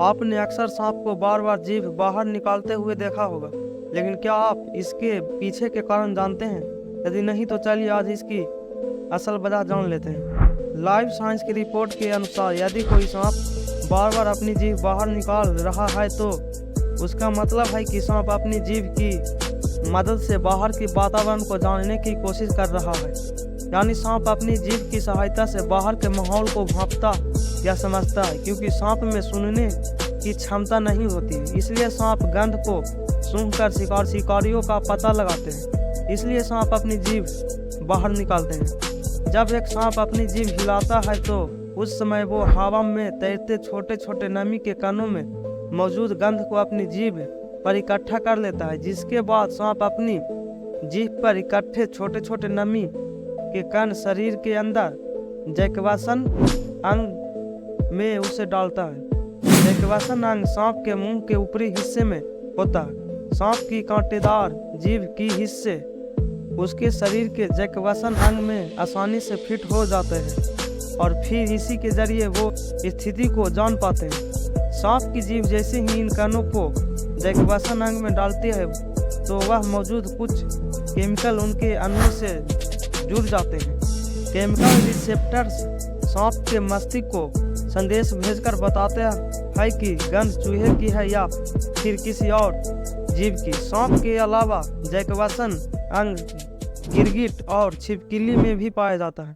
आपने अक्सर सांप को बार बार जीभ बाहर निकालते हुए देखा होगा, लेकिन क्या आप इसके पीछे के कारण जानते हैं? यदि नहीं तो चलिए आज इसकी असल वजह जान लेते हैं। लाइफ साइंस की रिपोर्ट के अनुसार यदि कोई सांप बार बार अपनी जीभ बाहर निकाल रहा है तो उसका मतलब है कि सांप अपनी जीभ की मदद से बाहर के वातावरण को जानने की कोशिश कर रहा है। यानी सांप अपनी जीभ की सहायता से बाहर के माहौल को भांपता या समझता है, क्योंकि सांप में सुनने की क्षमता नहीं होती, इसलिए सांप गंध को सूंघकर शिकारियों का पता लगाते हैं। इसलिए सांप अपनी जीभ बाहर निकालते हैं। जब एक सांप अपनी जीभ हिलाता है तो उस समय वो हवा में तैरते छोटे छोटे नमी के कणों में मौजूद गंध को अपनी जीभ पर इकट्ठा कर लेता है, जिसके बाद सांप अपनी जीभ पर इकट्ठे छोटे छोटे नमी के कण शरीर के अंदर जैकवासन अंग में उसे डालता है। जैकवासन अंग सांप के मुंह के ऊपरी हिस्से में होता है। सांप की कांटेदार जीभ की हिस्से उसके शरीर के जैकवासन अंग में आसानी से फिट हो जाते हैं और फिर इसी के जरिए वो स्थिति को जान पाते हैं। सांप की जीभ जैसे ही इन कणों को जैकवासन अंग में डालती है तो वह मौजूद कुछ केमिकल उनके अणुओं से जुड़ जाते हैं। केमिकल रिसेप्टर्स सांप के मस्तिष्क को संदेश भेजकर बताते हैं कि गंध चूहे की है या फिर किसी और जीव की। सांप के अलावा जैकवासन अंग गिरगिट और छिपकली में भी पाया जाता है।